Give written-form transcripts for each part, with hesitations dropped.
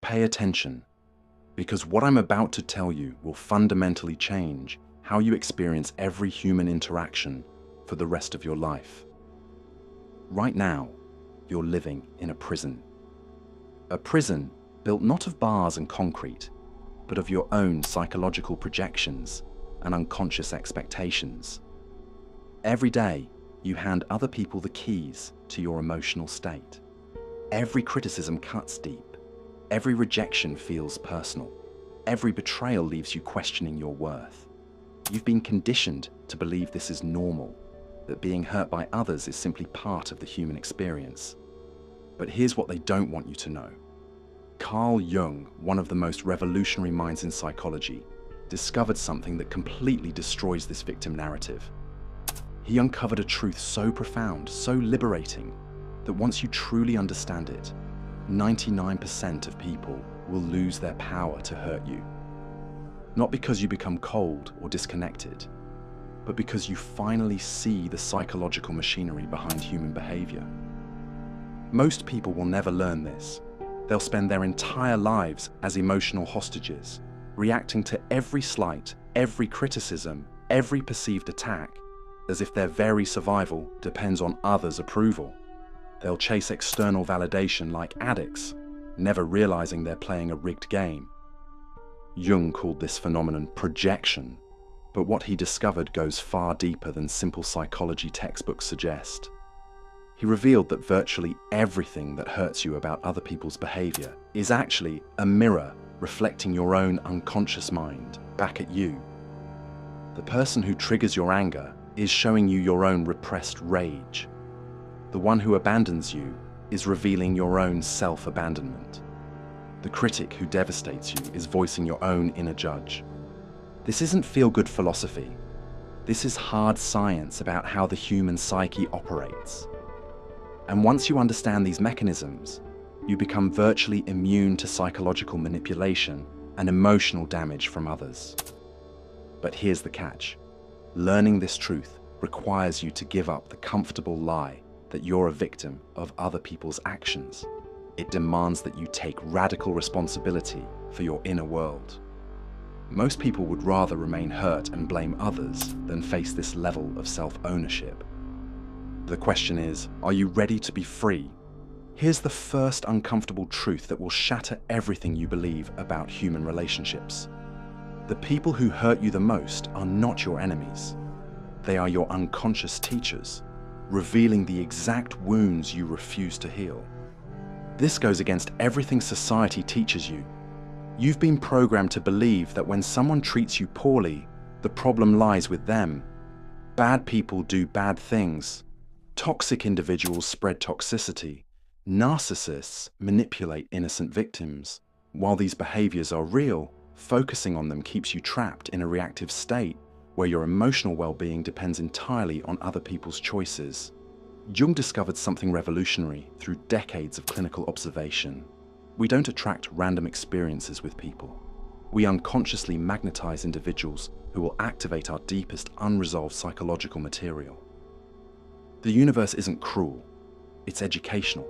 pay attention, because what I'm about to tell you will fundamentally change how you experience every human interaction for the rest of your life. Right now, you're living in a prison. A prison built not of bars and concrete, but of your own psychological projections and unconscious expectations. Every day, you hand other people the keys to your emotional state. Every criticism cuts deep. Every rejection feels personal. Every betrayal leaves you questioning your worth. You've been conditioned to believe this is normal, that being hurt by others is simply part of the human experience. But here's what they don't want you to know. Carl Jung, one of the most revolutionary minds in psychology, discovered something that completely destroys this victim narrative. He uncovered a truth so profound, so liberating, that once you truly understand it, 99% of people will lose their power to hurt you. Not because you become cold or disconnected, but because you finally see the psychological machinery behind human behavior. Most people will never learn this. They'll spend their entire lives as emotional hostages, reacting to every slight, every criticism, every perceived attack, as if their very survival depends on others' approval. They'll chase external validation like addicts, never realizing they're playing a rigged game. Jung called this phenomenon projection, but what he discovered goes far deeper than simple psychology textbooks suggest. He revealed that virtually everything that hurts you about other people's behavior is actually a mirror reflecting your own unconscious mind back at you. The person who triggers your anger is showing you your own repressed rage. The one who abandons you is revealing your own self-abandonment. The critic who devastates you is voicing your own inner judge. This isn't feel-good philosophy. This is hard science about how the human psyche operates. And once you understand these mechanisms, you become virtually immune to psychological manipulation and emotional damage from others. But here's the catch. Learning this truth requires you to give up the comfortable lie that you're a victim of other people's actions. It demands that you take radical responsibility for your inner world. Most people would rather remain hurt and blame others than face this level of self-ownership. The question is, are you ready to be free? Here's the first uncomfortable truth that will shatter everything you believe about human relationships. The people who hurt you the most are not your enemies. They are your unconscious teachers, revealing the exact wounds you refuse to heal. This goes against everything society teaches you. You've been programmed to believe that when someone treats you poorly, the problem lies with them. Bad people do bad things. Toxic individuals spread toxicity. Narcissists manipulate innocent victims. While these behaviors are real, focusing on them keeps you trapped in a reactive state where your emotional well-being depends entirely on other people's choices. Jung discovered something revolutionary through decades of clinical observation. We don't attract random experiences with people. We unconsciously magnetize individuals who will activate our deepest unresolved psychological material. The universe isn't cruel, it's educational.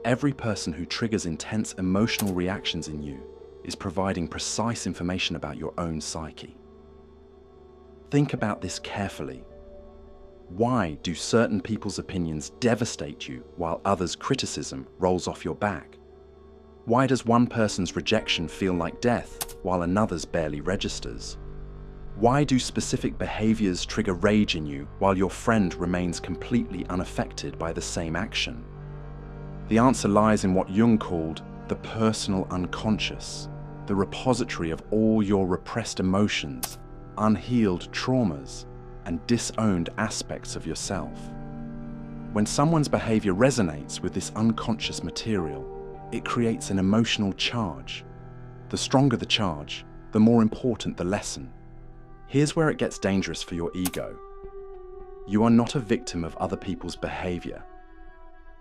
Every person who triggers intense emotional reactions in you is providing precise information about your own psyche. Think about this carefully. Why do certain people's opinions devastate you while others' criticism rolls off your back? Why does one person's rejection feel like death while another's barely registers? Why do specific behaviors trigger rage in you while your friend remains completely unaffected by the same action? The answer lies in what Jung called the personal unconscious, the repository of all your repressed emotions, unhealed traumas, and disowned aspects of yourself. When someone's behavior resonates with this unconscious material, it creates an emotional charge. The stronger the charge, the more important the lesson. Here's where it gets dangerous for your ego. You are not a victim of other people's behavior.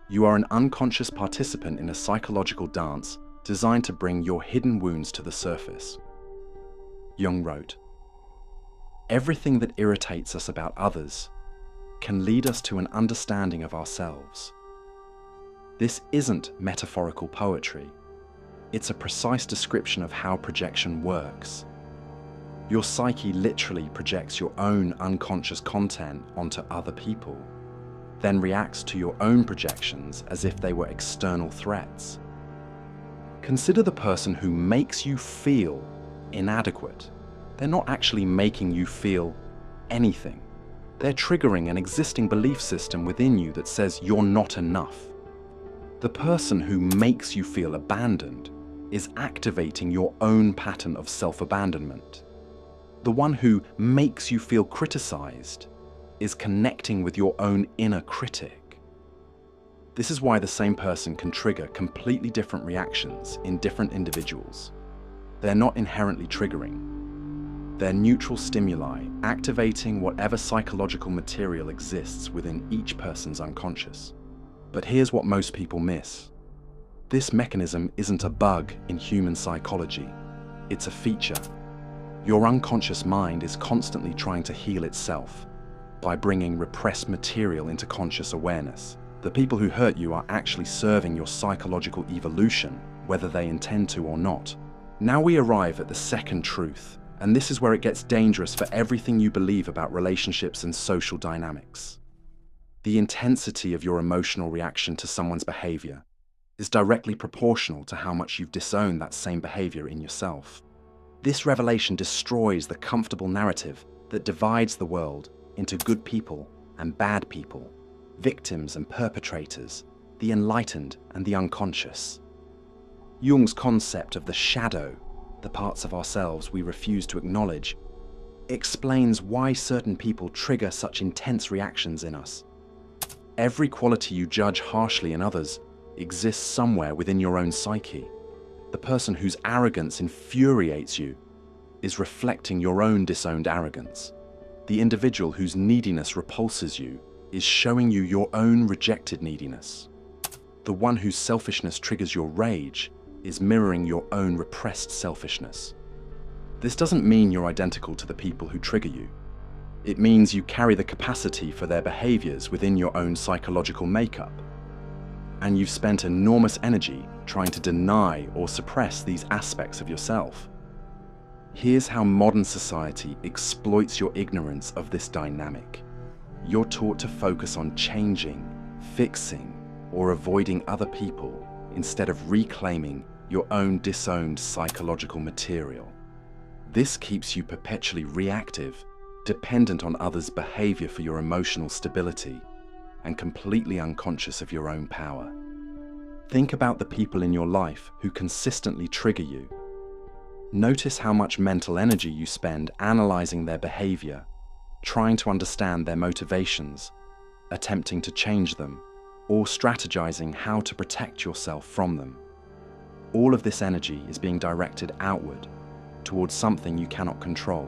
You are an unconscious participant in a psychological dance designed to bring your hidden wounds to the surface. Jung wrote, "Everything that irritates us about others can lead us to an understanding of ourselves. This isn't metaphorical poetry. It's a precise description of how projection works. Your psyche literally projects your own unconscious content onto other people, then reacts to your own projections as if they were external threats. Consider the person who makes you feel inadequate. They're not actually making you feel anything. They're triggering an existing belief system within you that says you're not enough. The person who makes you feel abandoned is activating your own pattern of self-abandonment. The one who makes you feel criticized is connecting with your own inner critic. This is why the same person can trigger completely different reactions in different individuals. They're not inherently triggering. They're neutral stimuli activating whatever psychological material exists within each person's unconscious. But here's what most people miss. This mechanism isn't a bug in human psychology. It's a feature. Your unconscious mind is constantly trying to heal itself by bringing repressed material into conscious awareness. The people who hurt you are actually serving your psychological evolution, whether they intend to or not. Now we arrive at the second truth, and this is where it gets dangerous for everything you believe about relationships and social dynamics. The intensity of your emotional reaction to someone's behavior is directly proportional to how much you've disowned that same behavior in yourself. This revelation destroys the comfortable narrative that divides the world into good people and bad people, victims and perpetrators, the enlightened and the unconscious. Jung's concept of the shadow, the parts of ourselves we refuse to acknowledge, explains why certain people trigger such intense reactions in us. Every quality you judge harshly in others exists somewhere within your own psyche. The person whose arrogance infuriates you is reflecting your own disowned arrogance. The individual whose neediness repulses you is showing you your own rejected neediness. The one whose selfishness triggers your rage is mirroring your own repressed selfishness. This doesn't mean you're identical to the people who trigger you. It means you carry the capacity for their behaviors within your own psychological makeup. And you've spent enormous energy trying to deny or suppress these aspects of yourself. Here's how modern society exploits your ignorance of this dynamic. You're taught to focus on changing, fixing, or avoiding other people instead of reclaiming your own disowned psychological material. This keeps you perpetually reactive, dependent on others' behavior for your emotional stability, and completely unconscious of your own power. Think about the people in your life who consistently trigger you. Notice how much mental energy you spend analyzing their behavior, trying to understand their motivations, attempting to change them, or strategizing how to protect yourself from them. All of this energy is being directed outward, towards something you cannot control,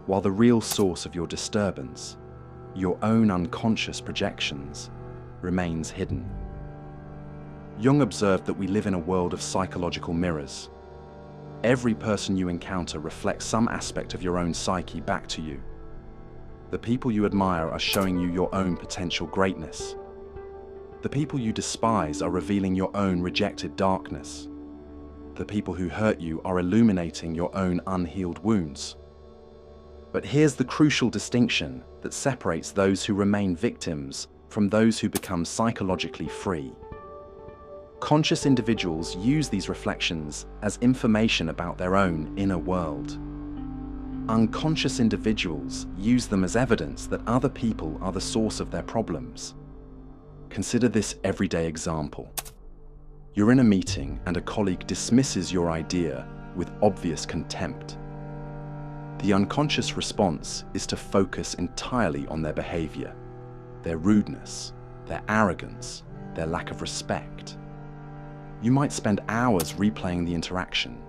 while the real source of your disturbance, your own unconscious projections, remains hidden. Jung observed that we live in a world of psychological mirrors. Every person you encounter reflects some aspect of your own psyche back to you. The people you admire are showing you your own potential greatness. The people you despise are revealing your own rejected darkness. The people who hurt you are illuminating your own unhealed wounds. But here's the crucial distinction that separates those who remain victims from those who become psychologically free. Conscious individuals use these reflections as information about their own inner world. Unconscious individuals use them as evidence that other people are the source of their problems. Consider this everyday example. You're in a meeting and a colleague dismisses your idea with obvious contempt. The unconscious response is to focus entirely on their behavior, their rudeness, their arrogance, their lack of respect. You might spend hours replaying the interaction,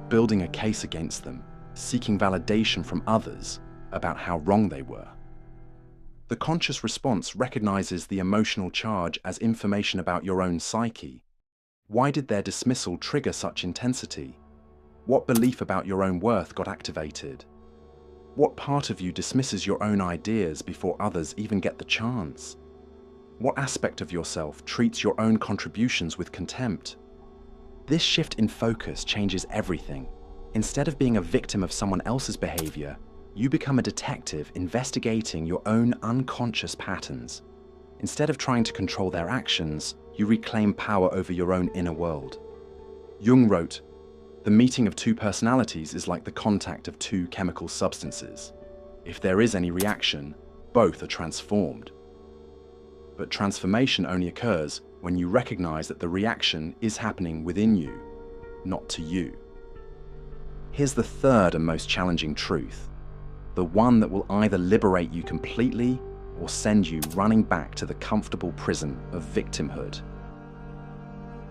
building a case against them, seeking validation from others about how wrong they were. The conscious response recognizes the emotional charge as information about your own psyche. Why did their dismissal trigger such intensity? What belief about your own worth got activated? What part of you dismisses your own ideas before others even get the chance? What aspect of yourself treats your own contributions with contempt? This shift in focus changes everything. Instead of being a victim of someone else's behavior, you become a detective investigating your own unconscious patterns. Instead of trying to control their actions, you reclaim power over your own inner world. Jung wrote, "The meeting of two personalities is like the contact of two chemical substances. If there is any reaction, both are transformed." But transformation only occurs when you recognize that the reaction is happening within you, not to you. Here's the third and most challenging truth, the one that will either liberate you completely or send you running back to the comfortable prison of victimhood.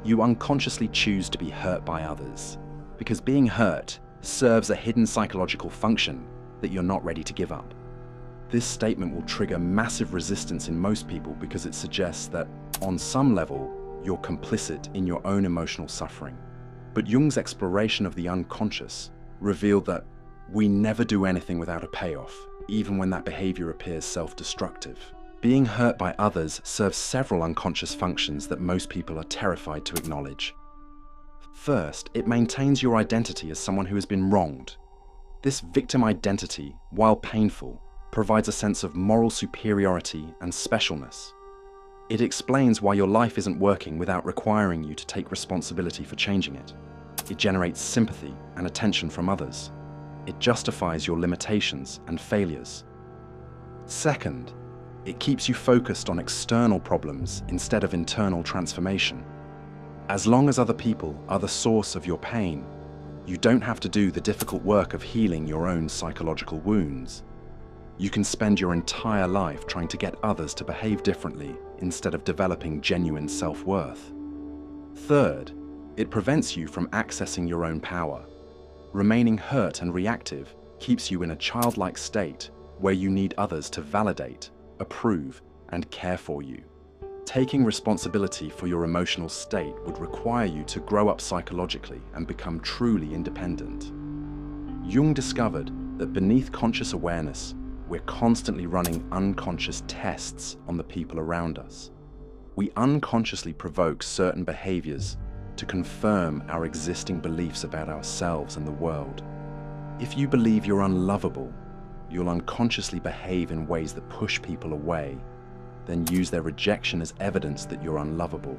You unconsciously choose to be hurt by others, because being hurt serves a hidden psychological function that you're not ready to give up. This statement will trigger massive resistance in most people because it suggests that, on some level, you're complicit in your own emotional suffering. But Jung's exploration of the unconscious revealed that we never do anything without a payoff, even when that behavior appears self-destructive. Being hurt by others serves several unconscious functions that most people are terrified to acknowledge. First, it maintains your identity as someone who has been wronged. This victim identity, while painful, provides a sense of moral superiority and specialness. It explains why your life isn't working without requiring you to take responsibility for changing it. It generates sympathy and attention from others. It justifies your limitations and failures. Second, it keeps you focused on external problems instead of internal transformation. As long as other people are the source of your pain, you don't have to do the difficult work of healing your own psychological wounds. You can spend your entire life trying to get others to behave differently instead of developing genuine self-worth. Third, it prevents you from accessing your own power. Remaining hurt and reactive keeps you in a childlike state where you need others to validate, approve, and care for you. Taking responsibility for your emotional state would require you to grow up psychologically and become truly independent. Jung discovered that beneath conscious awareness, we're constantly running unconscious tests on the people around us. We unconsciously provoke certain behaviors to confirm our existing beliefs about ourselves and the world. If you believe you're unlovable, you'll unconsciously behave in ways that push people away, then use their rejection as evidence that you're unlovable.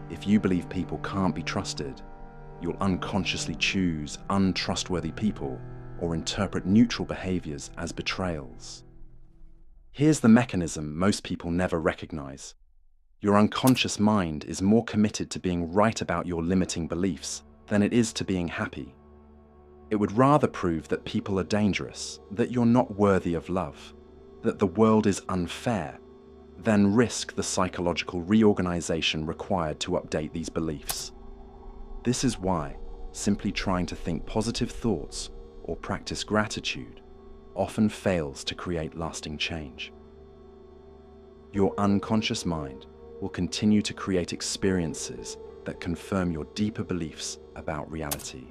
If you believe people can't be trusted, you'll unconsciously choose untrustworthy people or interpret neutral behaviors as betrayals. Here's the mechanism most people never recognize. Your unconscious mind is more committed to being right about your limiting beliefs than it is to being happy. It would rather prove that people are dangerous, that you're not worthy of love, that the world is unfair, than risk the psychological reorganization required to update these beliefs. This is why simply trying to think positive thoughts or practice gratitude often fails to create lasting change. Your unconscious mind will continue to create experiences that confirm your deeper beliefs about reality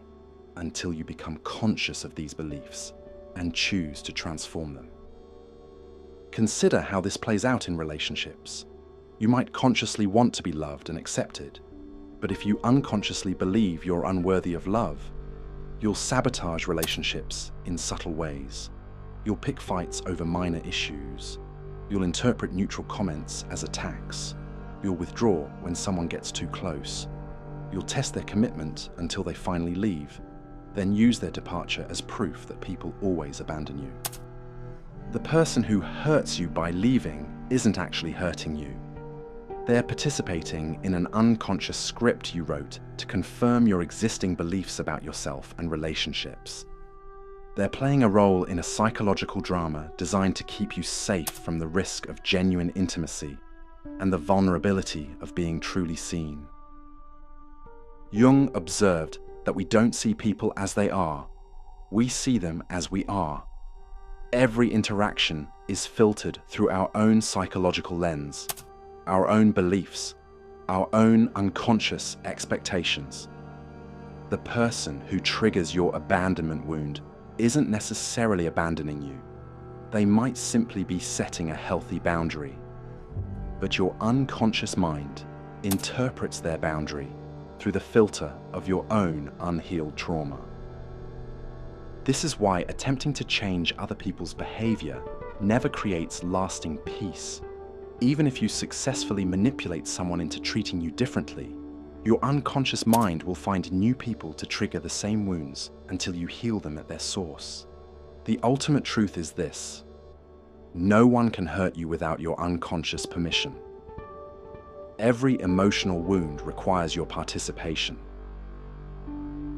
until you become conscious of these beliefs and choose to transform them. Consider how this plays out in relationships. You might consciously want to be loved and accepted, but if you unconsciously believe you're unworthy of love, you'll sabotage relationships in subtle ways. You'll pick fights over minor issues. You'll interpret neutral comments as attacks. You'll withdraw when someone gets too close. You'll test their commitment until they finally leave, then use their departure as proof that people always abandon you. The person who hurts you by leaving isn't actually hurting you. They're participating in an unconscious script you wrote to confirm your existing beliefs about yourself and relationships. They're playing a role in a psychological drama designed to keep you safe from the risk of genuine intimacy and the vulnerability of being truly seen. Jung observed that we don't see people as they are, we see them as we are. Every interaction is filtered through our own psychological lens, our own beliefs, our own unconscious expectations. The person who triggers your abandonment wound isn't necessarily abandoning you. They might simply be setting a healthy boundary. But your unconscious mind interprets their boundary through the filter of your own unhealed trauma. This is why attempting to change other people's behavior never creates lasting peace. Even if you successfully manipulate someone into treating you differently, your unconscious mind will find new people to trigger the same wounds until you heal them at their source. The ultimate truth is this: no one can hurt you without your unconscious permission. Every emotional wound requires your participation.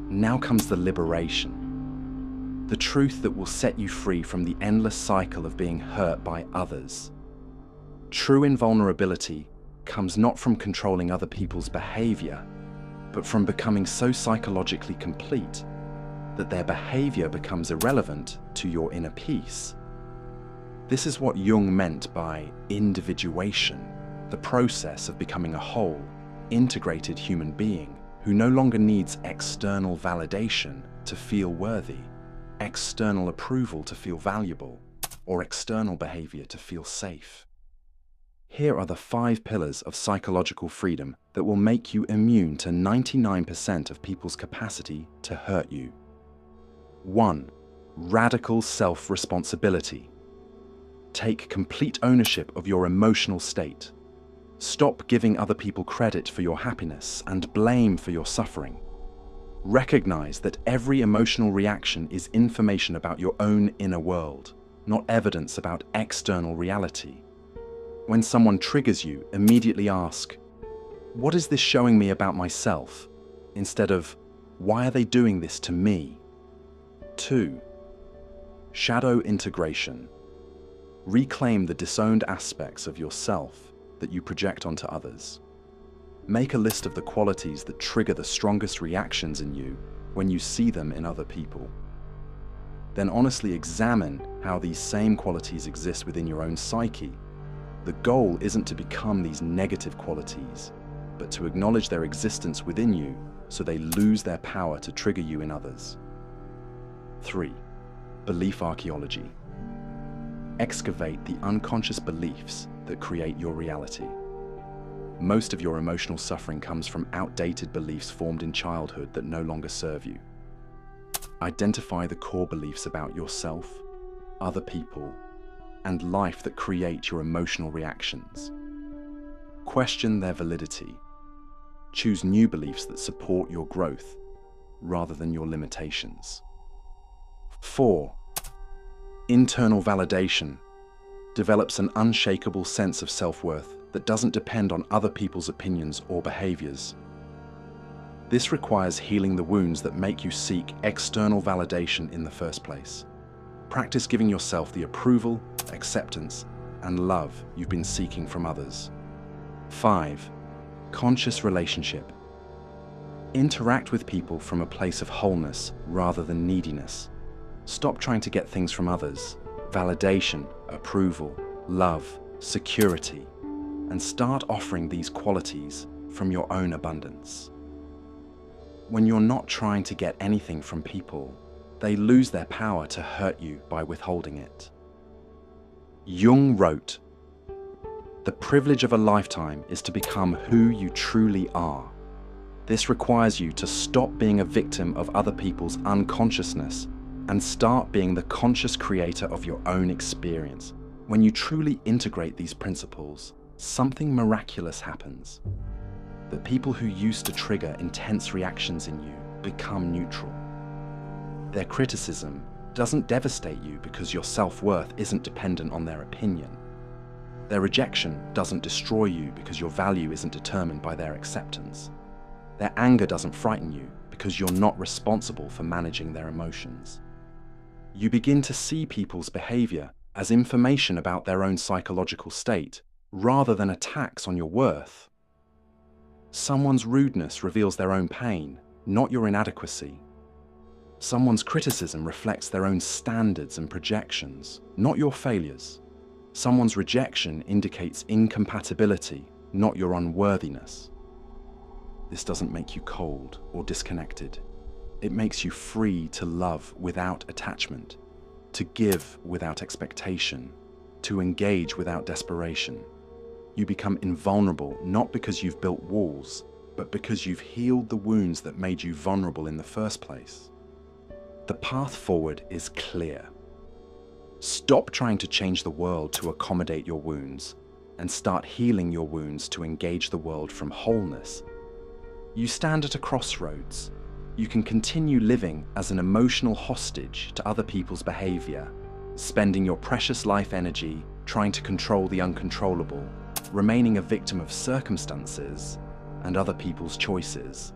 Now comes the liberation, the truth that will set you free from the endless cycle of being hurt by others. True invulnerability comes not from controlling other people's behavior, but from becoming so psychologically complete that their behavior becomes irrelevant to your inner peace. This is what Jung meant by individuation, the process of becoming a whole, integrated human being who no longer needs external validation to feel worthy, external approval to feel valuable, or external behavior to feel safe. Here are the 5 pillars of psychological freedom that will make you immune to 99% of people's capacity to hurt you. 1. Radical self-responsibility. Take complete ownership of your emotional state. Stop giving other people credit for your happiness and blame for your suffering. Recognize that every emotional reaction is information about your own inner world, not evidence about external reality. When someone triggers you, immediately ask, "What is this showing me about myself?" instead of, "Why are they doing this to me?" 2. Shadow integration. Reclaim the disowned aspects of yourself that you project onto others. Make a list of the qualities that trigger the strongest reactions in you when you see them in other people. Then honestly examine how these same qualities exist within your own psyche. The goal isn't to become these negative qualities, but to acknowledge their existence within you so they lose their power to trigger you in others. 3. Belief archaeology. Excavate the unconscious beliefs that create your reality. Most of your emotional suffering comes from outdated beliefs formed in childhood that no longer serve you. Identify the core beliefs about yourself, other people, and life that create your emotional reactions. Question their validity. Choose new beliefs that support your growth rather than your limitations. 4. Internal validation develops an unshakable sense of self-worth that doesn't depend on other people's opinions or behaviors. This requires healing the wounds that make you seek external validation in the first place. Practice giving yourself the approval, acceptance, and love you've been seeking from others. 5. Conscious relationship. Interact with people from a place of wholeness rather than neediness. Stop trying to get things from others, validation, approval, love, security, and start offering these qualities from your own abundance. When you're not trying to get anything from people, they lose their power to hurt you by withholding it. Jung wrote, "The privilege of a lifetime is to become who you truly are. This requires you to stop being a victim of other people's unconsciousness and start being the conscious creator of your own experience. When you truly integrate these principles, something miraculous happens. The people who used to trigger intense reactions in you become neutral. Their criticism doesn't devastate you because your self-worth isn't dependent on their opinion. Their rejection doesn't destroy you because your value isn't determined by their acceptance. Their anger doesn't frighten you because you're not responsible for managing their emotions. You begin to see people's behavior as information about their own psychological state, rather than attacks on your worth. Someone's rudeness reveals their own pain, not your inadequacy. Someone's criticism reflects their own standards and projections, not your failures. Someone's rejection indicates incompatibility, not your unworthiness. This doesn't make you cold or disconnected. It makes you free to love without attachment, to give without expectation, to engage without desperation. You become invulnerable not because you've built walls, but because you've healed the wounds that made you vulnerable in the first place. The path forward is clear. Stop trying to change the world to accommodate your wounds and start healing your wounds to engage the world from wholeness. You stand at a crossroads. You can continue living as an emotional hostage to other people's behavior, spending your precious life energy trying to control the uncontrollable, remaining a victim of circumstances and other people's choices.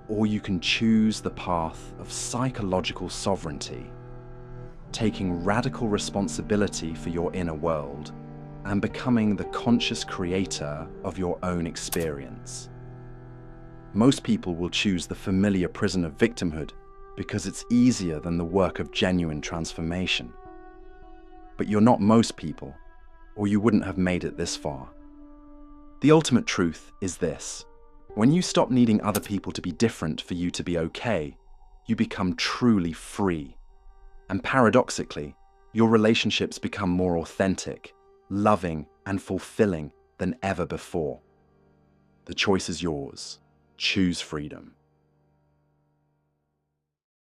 Or you can choose the path of psychological sovereignty, taking radical responsibility for your inner world and becoming the conscious creator of your own experience. Most people will choose the familiar prison of victimhood because it's easier than the work of genuine transformation. But you're not most people, or you wouldn't have made it this far. The ultimate truth is this: when you stop needing other people to be different for you to be okay, you become truly free. And paradoxically, your relationships become more authentic, loving, and fulfilling than ever before. The choice is yours. Choose freedom.